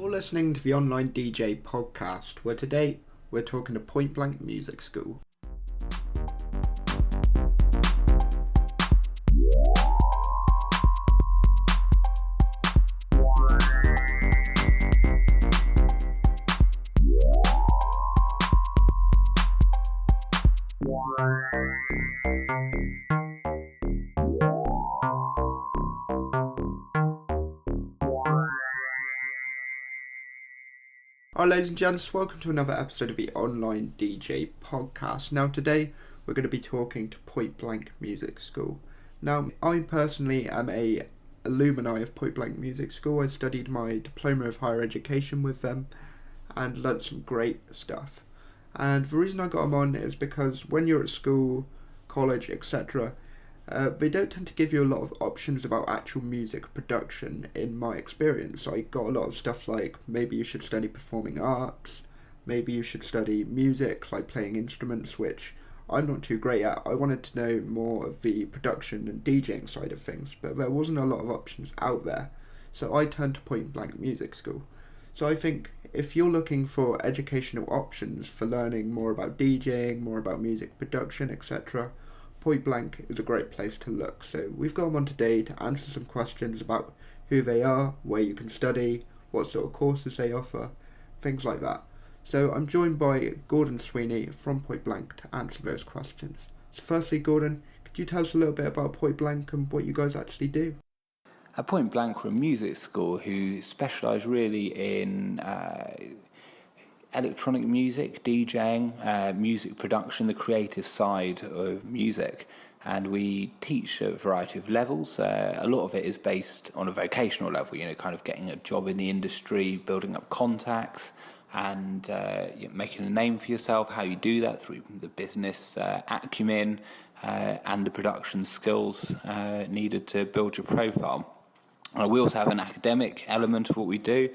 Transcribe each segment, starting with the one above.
You're listening to the Online DJ podcast, where today we're talking to Point Blank Music School. Alright, ladies and gents, welcome to another episode of the Online DJ podcast. Now today we're going to be talking to Point Blank Music School. Now I personally am a alumni of Point Blank Music School. I studied my Diploma of Higher Education with them and learnt some great stuff. And the reason I got them on is because when you're at school, college, etc., they don't tend to give you a lot of options about actual music production. In my experience, I got a lot of stuff like maybe you should study performing arts, maybe you should study music, like playing instruments, which I'm not too great at. I wanted to know more of the production and DJing side of things, but there wasn't a lot of options out there, so I turned to Point Blank Music School. So I think if you're looking for educational options for learning more about DJing, more about music production, etc., Point Blank is a great place to look. So we've got them on today to answer some questions about who they are, where you can study, what sort of courses they offer, things like that. So I'm joined by Gordon Sweeney from Point Blank to answer those questions. So firstly, Gordon, could you tell us a little bit about Point Blank and what you guys actually do? At Point Blank, we're a music school who specialise really in electronic music, DJing, music production, the creative side of music. And we teach a variety of levels. A lot of it is based on a vocational level, kind of getting a job in the industry, building up contacts, and making a name for yourself. How you do that through the business acumen and the production skills needed to build your profile. We also have an academic element of what we do,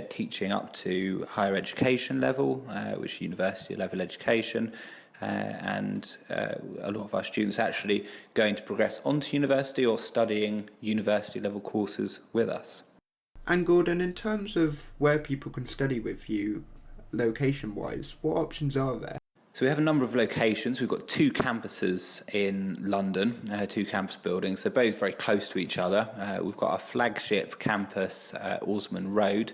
teaching up to higher education level, which is university level education, and a lot of our students actually going to progress onto university or studying university level courses with us. And Gordon, in terms of where people can study with you, location-wise, what options are there? So we have a number of locations. We've got two campuses in London, two campus buildings. They're both very close to each other. We've got our flagship campus, Osman Road,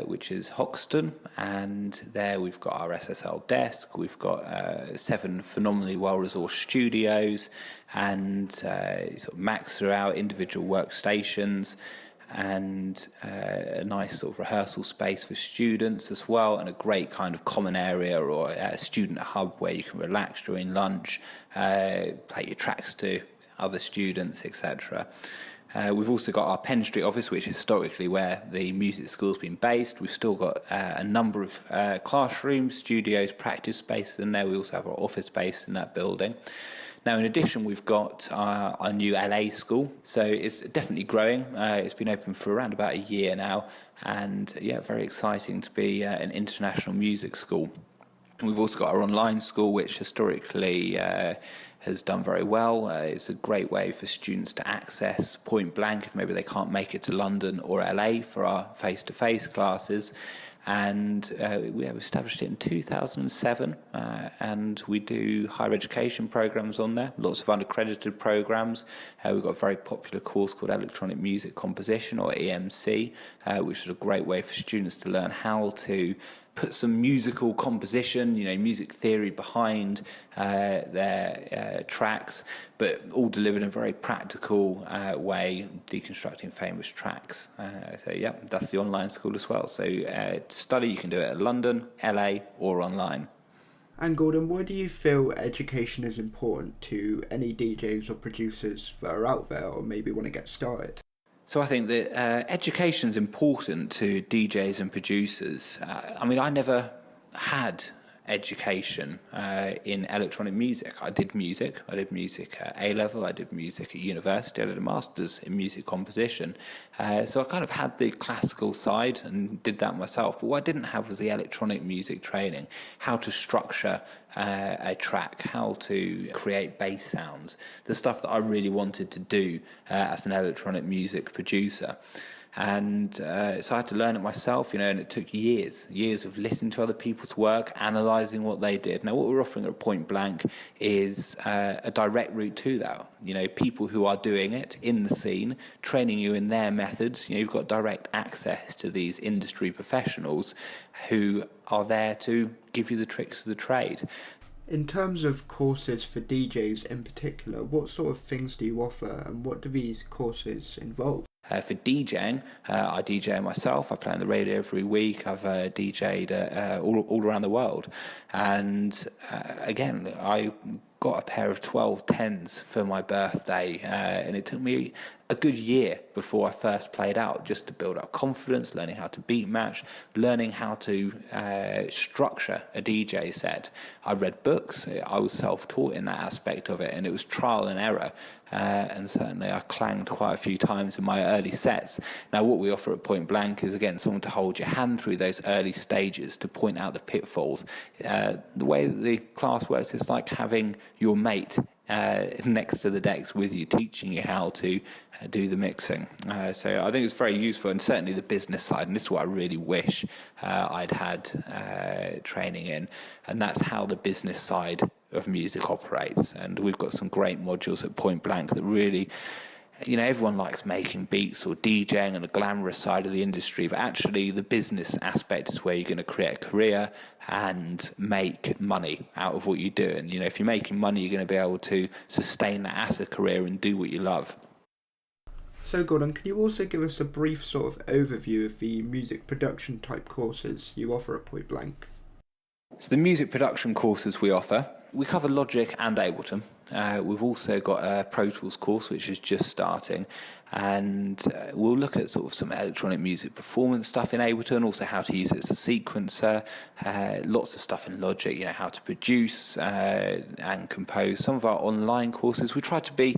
which is Hoxton, and there we've got our SSL desk. We've got 7 phenomenally well-resourced studios and sort of max throughout individual workstations, and a nice sort of rehearsal space for students as well, and a great kind of common area or a student hub where you can relax during lunch, play your tracks to other students, etc. We've also got our Penn Street office, which is historically where the music school's been based. We've still got a number of classrooms, studios, practice spaces in there. We also have our office space in that building. Now, in addition, we've got our new LA school, so it's definitely growing. It's been open for around about a year now, and very exciting to be an international music school. We've also got our online school, which historically has done very well. It's a great way for students to access Point Blank if maybe they can't make it to London or LA for our face-to-face classes. And we have established it in 2007, and we do higher education programs on there, lots of unaccredited programs. We've got a very popular course called Electronic Music Composition, or EMC, which is a great way for students to learn how to put some musical composition, music theory behind their tracks, but all delivered in a very practical way, deconstructing famous tracks. That's the online school as well. So to study, you can do it at London, LA, or online. And Gordon, why do you feel education is important to any DJs or producers that are out there or maybe want to get started? So I think that education is important to DJs and producers. I never had education in electronic music. I did music at A-level, I did music at university, I did a master's in music composition. So I kind of had the classical side and did that myself. But what I didn't have was the electronic music training, how to structure a track, how to create bass sounds, the stuff that I really wanted to do as an electronic music producer. And so I had to learn it myself, and it took years of listening to other people's work, analysing what they did. Now, what we're offering at Point Blank is a direct route to that. People who are doing it in the scene, training you in their methods. You've got direct access to these industry professionals who are there to give you the tricks of the trade. In terms of courses for DJs in particular, what sort of things do you offer and what do these courses involve? For DJing, I DJ myself. I play on the radio every week. I've DJ'd all around the world. And again, I got a pair of 1210s for my birthday, and it took me a good year before I first played out, just to build up confidence, learning how to beat match, learning how to structure a DJ set. I read books. I was self-taught in that aspect of it, and it was trial and error. And certainly I clanged quite a few times in my early sets. Now, what we offer at Point Blank is, again, someone to hold your hand through those early stages, to point out the pitfalls. The way that the class works is like having your mate next to the decks with you, teaching you how to do the mixing. So I think it's very useful, and certainly the business side, and this is what I really wish I'd had training in, and that's how the business side of music operates. And we've got some great modules at Point Blank that really, everyone likes making beats or DJing and the glamorous side of the industry, but actually the business aspect is where you're going to create a career and make money out of what you do. And, if you're making money, you're going to be able to sustain that as a career and do what you love. So Gordon, can you also give us a brief sort of overview of the music production type courses you offer at Point Blank? So the music production courses we offer, we cover Logic and Ableton. We've also got a Pro Tools course which is just starting, and we'll look at sort of some electronic music performance stuff in Ableton, also how to use it as a sequencer, lots of stuff in Logic, how to produce and compose. Some of our online courses, we try to be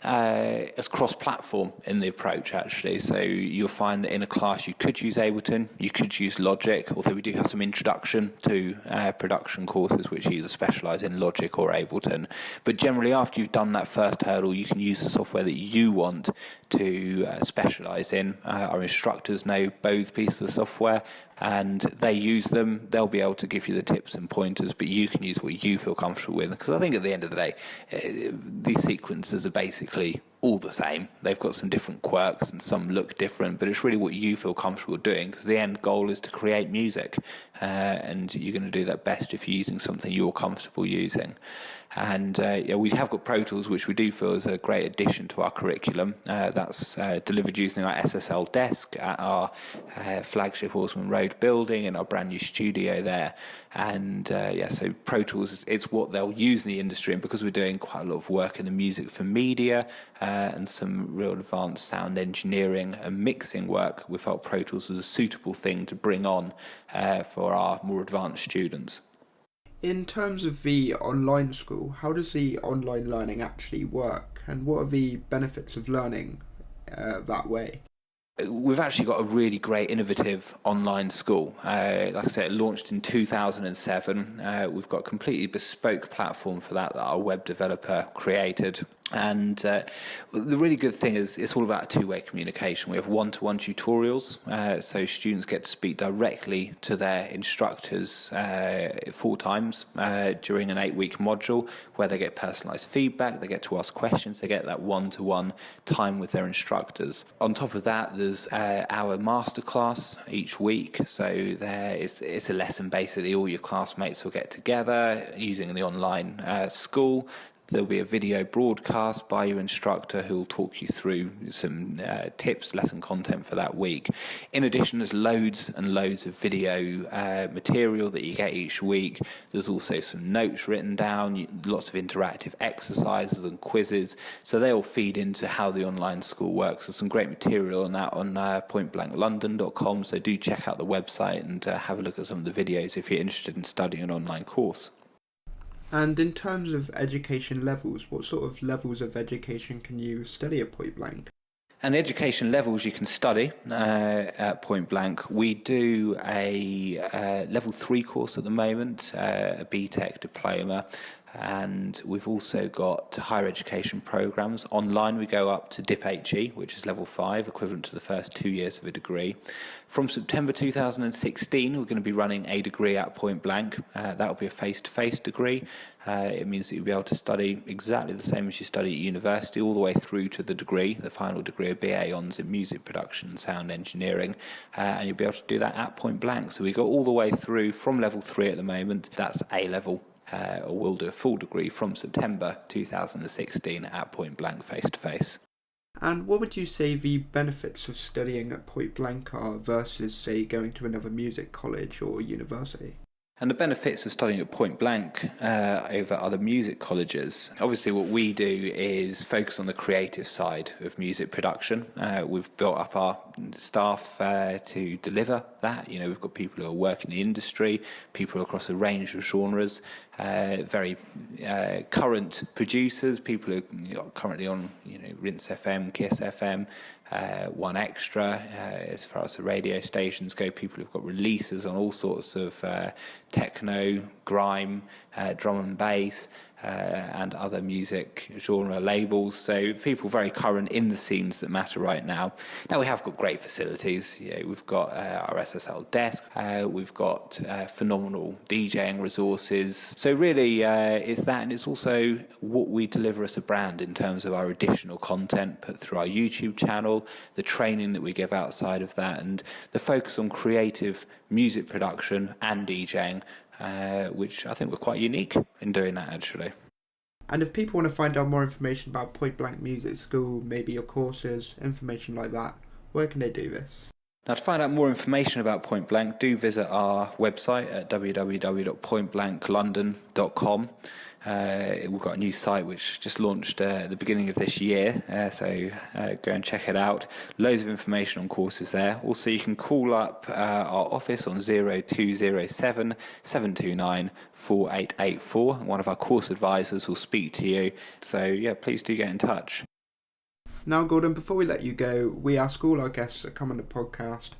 as cross-platform in the approach, actually. So you'll find that in a class you could use Ableton, you could use Logic, although we do have some introduction to production courses which either specialise in Logic or Ableton. But generally, after you've done that first hurdle, you can use the software that you want to specialise in. Our instructors know both pieces of software, and they use them. They'll be able to give you the tips and pointers, but you can use what you feel comfortable with. Because I think at the end of the day, these sequencers are basically all the same. They've got some different quirks and some look different, but it's really what you feel comfortable doing, because the end goal is to create music, and you're going to do that best if you're using something you're comfortable using. And we have got Pro Tools, which we do feel is a great addition to our curriculum. That's delivered using our SSL desk at our flagship Horseman Road building in our brand new studio there. And so Pro Tools is what they'll use in the industry, and because we're doing quite a lot of work in the music for media and some real advanced sound engineering and mixing work, we felt Pro Tools was a suitable thing to bring on for our more advanced students. In terms of the online school, how does the online learning actually work, and what are the benefits of learning that way? We've actually got a really great innovative online school. Like I said, it launched in 2007. We've got a completely bespoke platform for that our web developer created. And the really good thing is it's all about two-way communication. We have one-to-one tutorials, so students get to speak directly to their instructors 4 times during an 8-week module, where they get personalised feedback, they get to ask questions, they get that one-to-one time with their instructors. On top of that, there's our masterclass each week, so it's a lesson basically. All your classmates will get together using the online school. There'll be a video broadcast by your instructor who will talk you through some tips, lesson content for that week. In addition, there's loads and loads of video material that you get each week. There's also some notes written down, lots of interactive exercises and quizzes. So they all feed into how the online school works. There's some great material on that on pointblanklondon.com. So do check out the website and have a look at some of the videos if you're interested in studying an online course. And in terms of education levels, what sort of levels of education can you study at Point Blank? And the education levels you can study at Point Blank, we do a level 3 course at the moment, a BTEC diploma. And we've also got higher education programs. Online, we go up to DipHE, which is level 5, equivalent to the first 2 years of a degree. From September 2016, we're going to be running a degree at Point Blank. That will be a face-to-face degree. It means that you'll be able to study exactly the same as you study at university, all the way through to the degree, the final degree of BA Hons in music production and sound engineering. And you'll be able to do that at Point Blank. So we go all the way through from level 3 at the moment. That's A level. Or we'll do a full degree from September 2016 at Point Blank face-to-face. And what would you say the benefits of studying at Point Blank are versus, say, going to another music college or university? And the benefits of studying at Point Blank over other music colleges. Obviously, what we do is focus on the creative side of music production. We've built up our staff to deliver that. You know, we've got people who are working in the industry, people across a range of genres, very current producers, people who are currently on, you know, Rinse FM, Kiss FM, One Extra, as far as the radio stations go, people who've got releases on all sorts of techno, grime, drum and bass, and other music genre labels. So people very current in the scenes that matter right now. Now we have got great facilities. You know, we've got our SSL desk. We've got phenomenal DJing resources. So really, it's that, and it's also what we deliver as a brand in terms of our additional content put through our YouTube channel, the training that we give outside of that, and the focus on creative music production and DJing, which I think we're quite unique in doing that, actually. And if people want to find out more information about Point Blank Music School, maybe your courses, information like that, where can they do this? Now, to find out more information about Point Blank, do visit our website at www.pointblanklondon.com. We've got a new site which just launched at the beginning of this year, so go and check it out. Loads of information on courses there. Also, you can call up our office on 0207 729 4884. One of our course advisors will speak to you. So, yeah, please do get in touch. Now, Gordon, before we let you go, we ask all our guests that come on the podcast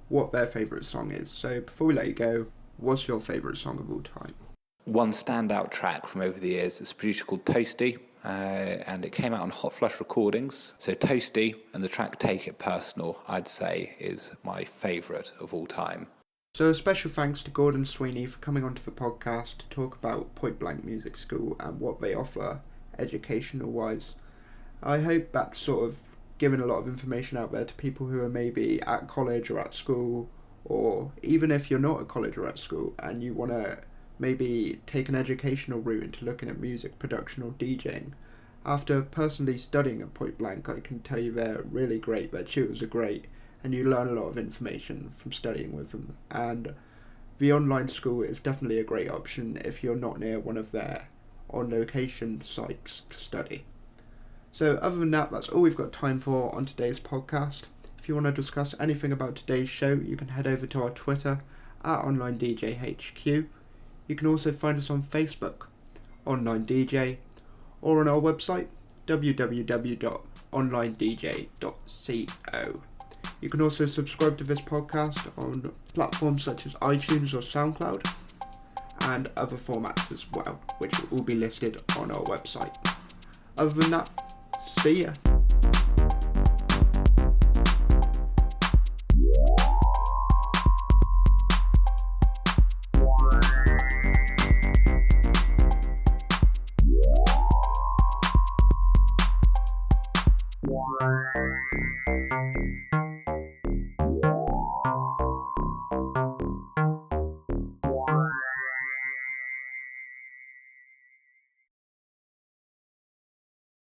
what their favourite song is. So, before we let you go, what's your favourite song of all time? One standout track from over the years is a producer called Toasty, and it came out on Hot Flush Recordings. So Toasty and the track Take It Personal, I'd say, is my favourite of all time. So a special thanks to Gordon Sweeney for coming onto the podcast to talk about Point Blank Music School and what they offer educational-wise. I hope that's sort of given a lot of information out there to people who are maybe at college or at school, or even if you're not at college or at school and you want to maybe take an educational route into looking at music production or DJing. After personally studying at Point Blank, I can tell you they're really great, their tutors are great, and you learn a lot of information from studying with them. And the online school is definitely a great option if you're not near one of their on-location sites to study. So other than that, that's all we've got time for on today's podcast. If you want to discuss anything about today's show, you can head over to our Twitter at OnlineDJHQ. You can also find us on Facebook, Online DJ, or on our website, www.onlinedj.co. You can also subscribe to this podcast on platforms such as iTunes or SoundCloud, and other formats as well, which will all be listed on our website. Other than that, see ya!